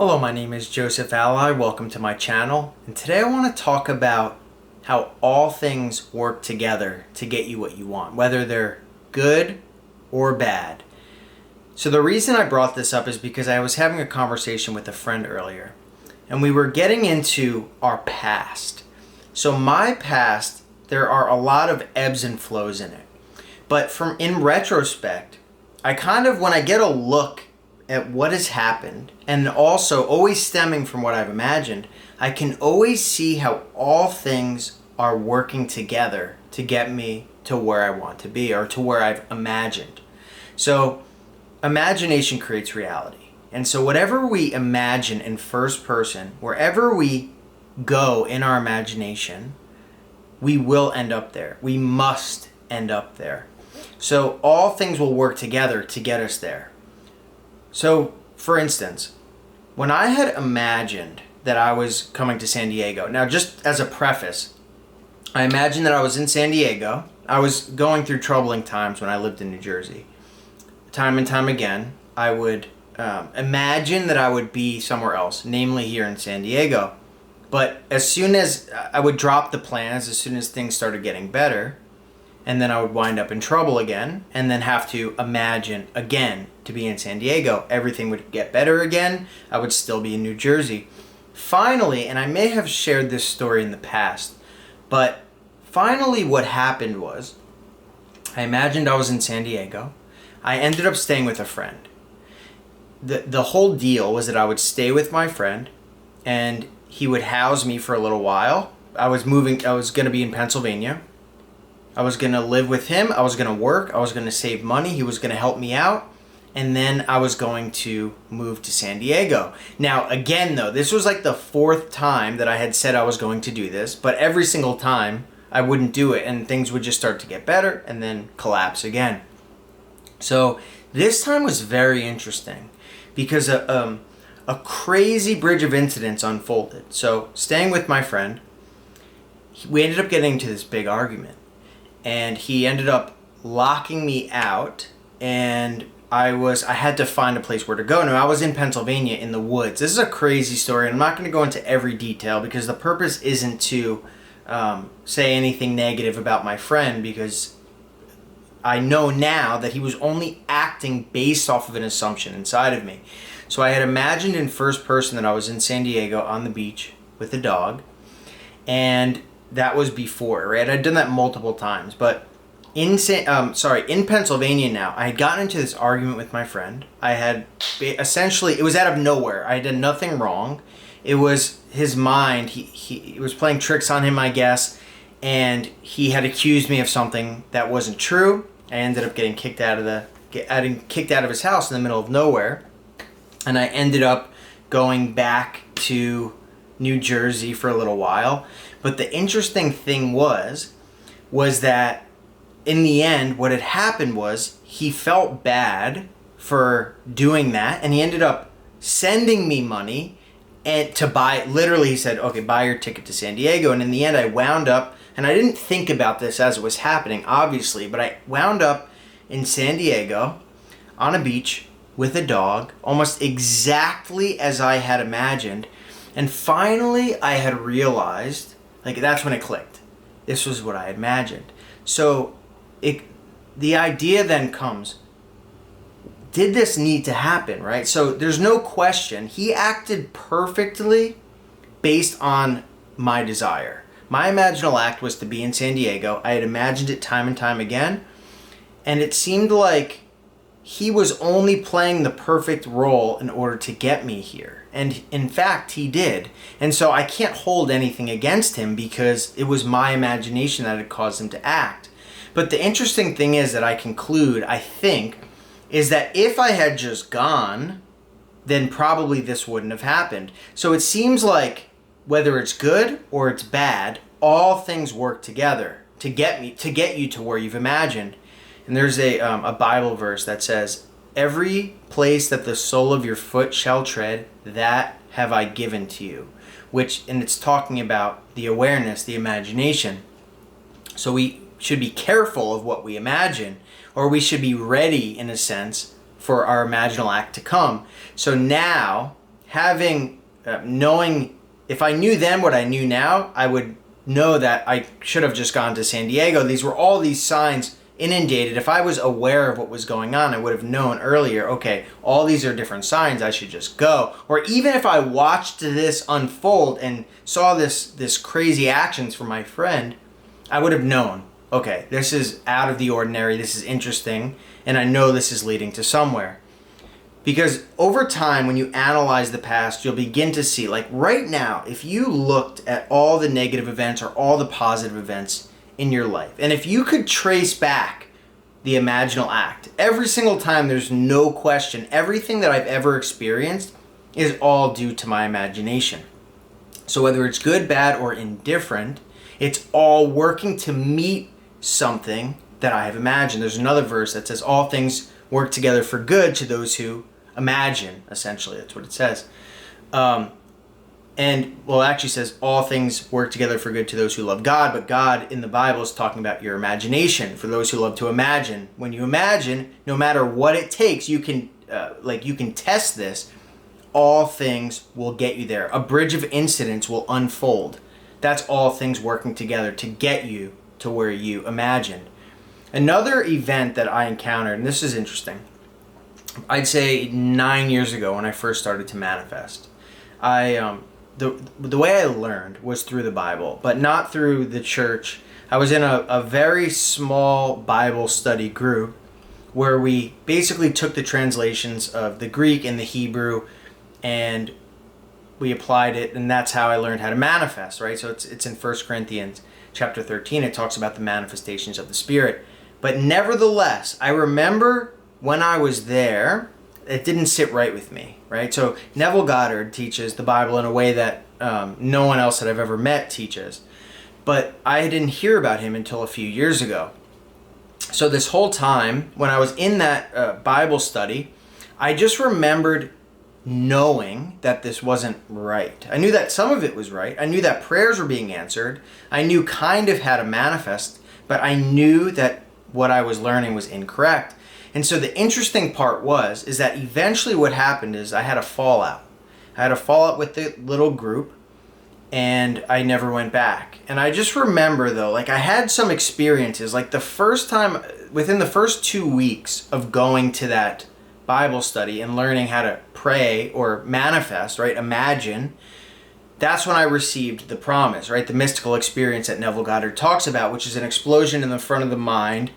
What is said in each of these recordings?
Hello, my name is Joseph Alai. Welcome to my channel. And today I want to talk about how all things work together to get you what you want, whether they're good or bad. So the reason I brought this up is because I was having a conversation with a friend earlier, and we were getting into our past. So my past, there are a lot of ebbs and flows in it. But in retrospect, when I get a look at what has happened, and also always stemming from what I've imagined, I can always see how all things are working together to get me to where I want to be, or to where I've imagined. So imagination creates reality. And so whatever we imagine in first person, wherever we go in our imagination, we will end up there. We must end up there. So all things will work together to get us there. So, for instance, when I had imagined that I was coming to San Diego, now just as a preface, I imagined that I was in San Diego. I was going through troubling times when I lived in New Jersey. Time and time again, I would imagine that I would be somewhere else, namely here in San Diego. But as soon as I would drop the plans, as soon as things started getting better, and then I would wind up in trouble again, and then have to imagine again to be in San Diego. Everything would get better again. I would still be in New Jersey. Finally, and I may have shared this story in the past, but finally what happened was, I imagined I was in San Diego. I ended up staying with a friend. The whole deal was that I would stay with my friend, and he would house me for a little while. I was going to be in Pennsylvania. I was going to live with him. I was going to work. I was going to save money. He was going to help me out. And then I was going to move to San Diego. Now, again, though, this was like the fourth time that I had said I was going to do this. But every single time, I wouldn't do it. And things would just start to get better and then collapse again. So this time was very interesting because a crazy bridge of incidents unfolded. So staying with my friend, we ended up getting into this big argument. And he ended up locking me out, and I had to find a place where to go. Now, I was in Pennsylvania in the woods. This is a crazy story, and I'm not going to go into every detail because the purpose isn't to say anything negative about my friend, because I know now that he was only acting based off of an assumption inside of me. So I had imagined in first person that I was in San Diego on the beach with a dog, and that was before, right? I'd done that multiple times, but in Pennsylvania now, I had gotten into this argument with my friend. I had essentially, it was out of nowhere. I did nothing wrong. It was his mind. He was playing tricks on him, I guess, and he had accused me of something that wasn't true. I ended up getting kicked out of his house in the middle of nowhere, and I ended up going back to New Jersey for a little while. But the interesting thing was that in the end, what had happened was he felt bad for doing that, and he ended up sending me money and to buy. Literally, he said, "Okay, buy your ticket to San Diego." And in the end, I wound up, and I didn't think about this as it was happening, obviously, but I wound up in San Diego on a beach with a dog, almost exactly as I had imagined. And finally, I had realized, that's when it clicked. This was what I had imagined. So the idea then comes, did this need to happen, right? So there's no question. He acted perfectly based on my desire. My imaginal act was to be in San Diego. I had imagined it time and time again. And it seemed like he was only playing the perfect role in order to get me here. And in fact, he did. And so I can't hold anything against him because it was my imagination that had caused him to act. But the interesting thing is that I conclude, I think, is that if I had just gone, then probably this wouldn't have happened. So it seems like whether it's good or it's bad, all things work together to get you to where you've imagined. And there's a Bible verse that says, "Every place that the sole of your foot shall tread, that have I given to you." And it's talking about the awareness, the imagination. So we should be careful of what we imagine, or we should be ready, in a sense, for our imaginal act to come. So now, having, knowing, if I knew then what I knew now, I would know that I should have just gone to San Diego. These were all these signs inundated. If I was aware of what was going on, I would have known earlier, okay, all these are different signs, I should just go. Or even if I watched this unfold and saw this crazy actions from my friend, I would have known, okay, this is out of the ordinary, this is interesting, and I know this is leading to somewhere. Because over time, when you analyze the past, you'll begin to see, like right now, if you looked at all the negative events or all the positive events in your life, and if you could trace back the imaginal act, every single time, there's no question, everything that I've ever experienced is all due to my imagination. So whether it's good, bad, or indifferent, it's all working to meet something that I have imagined. There's another verse that says, all things work together for good to those who imagine, essentially. That's what it says. It actually says all things work together for good to those who love God, but God in the Bible is talking about your imagination, for those who love to imagine. When you imagine, no matter what it takes, you can test this, all things will get you there. A bridge of incidents will unfold. That's all things working together to get you to where you imagined. Another event that I encountered, and this is interesting, I'd say 9 years ago when I first started to manifest, the way I learned was through the Bible, but not through the church. I was in a very small Bible study group where we basically took the translations of the Greek and the Hebrew and we applied it, and that's how I learned how to manifest, right? So it's in 1 Corinthians chapter 13. It talks about the manifestations of the Spirit. But nevertheless, I remember when I was there, it didn't sit right with me, right? So Neville Goddard teaches the Bible in a way that no one else that I've ever met teaches. But I didn't hear about him until a few years ago. So this whole time, when I was in that Bible study, I just remembered knowing that this wasn't right. I knew that some of it was right. I knew that prayers were being answered. I knew kind of how to manifest, but I knew that what I was learning was incorrect. And so the interesting part is that eventually what happened is I had a fallout. I had a fallout with the little group and I never went back. And I just remember though, like I had some experiences, like the first time, within the first 2 weeks of going to that Bible study and learning how to pray or manifest, right? Imagine, that's when I received the promise, right? The mystical experience that Neville Goddard talks about, which is an explosion in the front of the mind.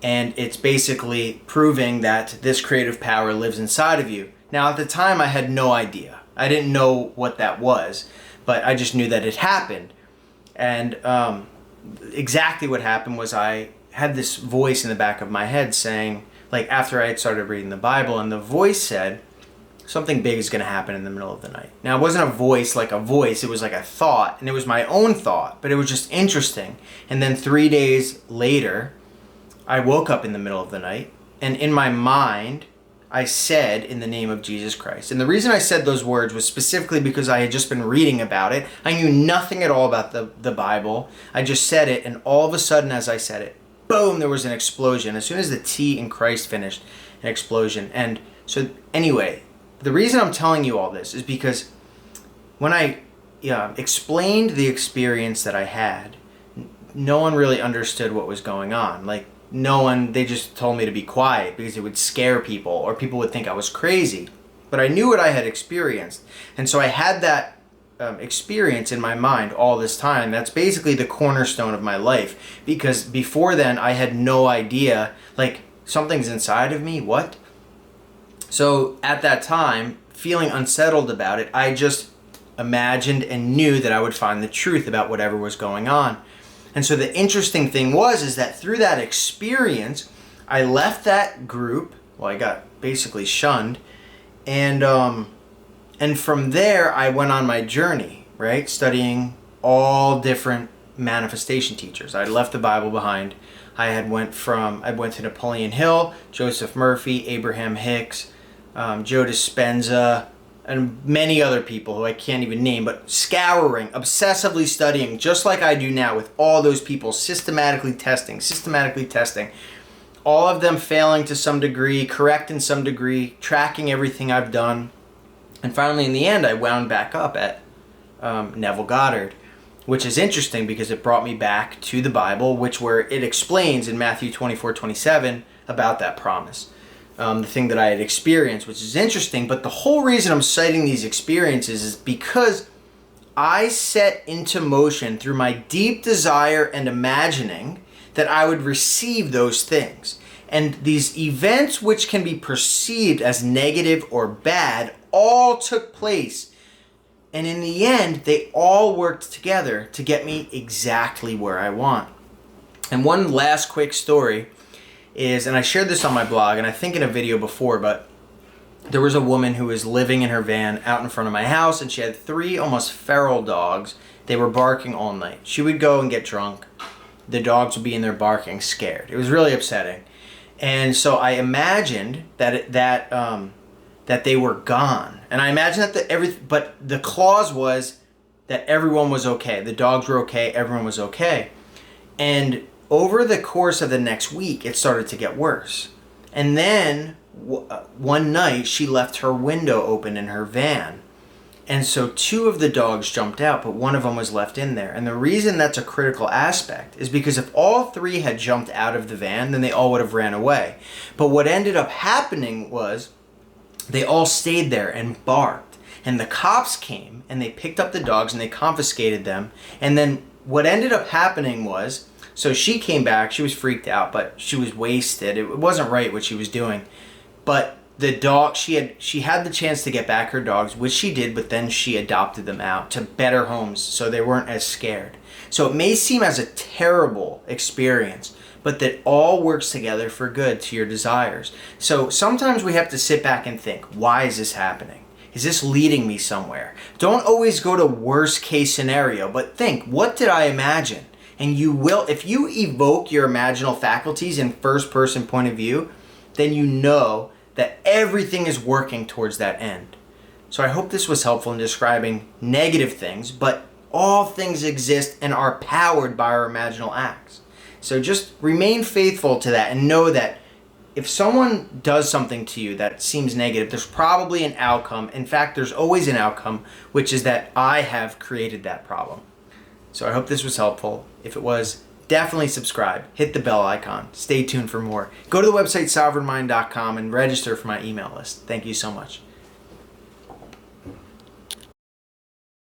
And it's basically proving that this creative power lives inside of you. Now, at the time, I had no idea. I didn't know what that was, but I just knew that it happened. And exactly what happened was I had this voice in the back of my head saying, like after I had started reading the Bible, and the voice said, something big is going to happen in the middle of the night. Now, it wasn't a voice like a voice. It was like a thought, and it was my own thought, but it was just interesting. And then 3 days later, I woke up in the middle of the night, and in my mind, I said, in the name of Jesus Christ. And the reason I said those words was specifically because I had just been reading about it. I knew nothing at all about the Bible. I just said it, and all of a sudden as I said it, boom, there was an explosion. As soon as the T in Christ finished, an explosion. And so anyway, the reason I'm telling you all this is because when I explained the experience that I had, no one really understood what was going on. Like, no one, they just told me to be quiet because it would scare people or people would think I was crazy. But I knew what I had experienced. And so I had that experience in my mind all this time. That's basically the cornerstone of my life, because before then I had no idea, like something's inside of me, what? So at that time, feeling unsettled about it, I just imagined and knew that I would find the truth about whatever was going on. And so the interesting thing is that through that experience, I left that group. Well, I got basically shunned. And from there, I went on my journey, right? Studying all different manifestation teachers. I left the Bible behind. I went to Napoleon Hill, Joseph Murphy, Abraham Hicks, Joe Dispenza, and many other people who I can't even name, but scouring, obsessively studying, just like I do now with all those people, systematically testing, all of them failing to some degree, correct in some degree, tracking everything I've done. And finally, in the end, I wound back up at Neville Goddard, which is interesting because it brought me back to the Bible, where it explains in Matthew 24:27 about that promise. The thing that I had experienced, which is interesting. But the whole reason I'm citing these experiences is because I set into motion through my deep desire and imagining that I would receive those things. And these events, which can be perceived as negative or bad, all took place. And in the end, they all worked together to get me exactly where I want. And one last quick story is, and I shared this on my blog, and I think in a video before, but there was a woman who was living in her van out in front of my house, and she had 3 almost feral dogs. They were barking all night. She would go and get drunk. The dogs would be in there barking, scared. It was really upsetting. And so I imagined that they were gone. And I imagined that but the clause was that everyone was okay. The dogs were okay. Everyone was okay. And over the course of the next week, it started to get worse. And then one night, she left her window open in her van. And so 2 of the dogs jumped out, but one of them was left in there. And the reason that's a critical aspect is because if all 3 had jumped out of the van, then they all would have ran away. But what ended up happening was they all stayed there and barked. And the cops came and they picked up the dogs and they confiscated them. And then what ended up happening was, so she came back, she was freaked out, but she was wasted. It wasn't right what she was doing. But the dog, she had the chance to get back her dogs, which she did, but then she adopted them out to better homes so they weren't as scared. So it may seem as a terrible experience, but that all works together for good to your desires. So sometimes we have to sit back and think, why is this happening? Is this leading me somewhere? Don't always go to worst case scenario, but think, what did I imagine? And you will, if you evoke your imaginal faculties in first person point of view, then you know that everything is working towards that end. So I hope this was helpful in describing negative things, but all things exist and are powered by our imaginal acts. So just remain faithful to that and know that if someone does something to you that seems negative, there's probably an outcome. In fact, there's always an outcome, which is that I have created that problem. So I hope this was helpful. If it was, definitely subscribe. Hit the bell icon. Stay tuned for more. Go to the website sovereignmind.com and register for my email list. Thank you so much.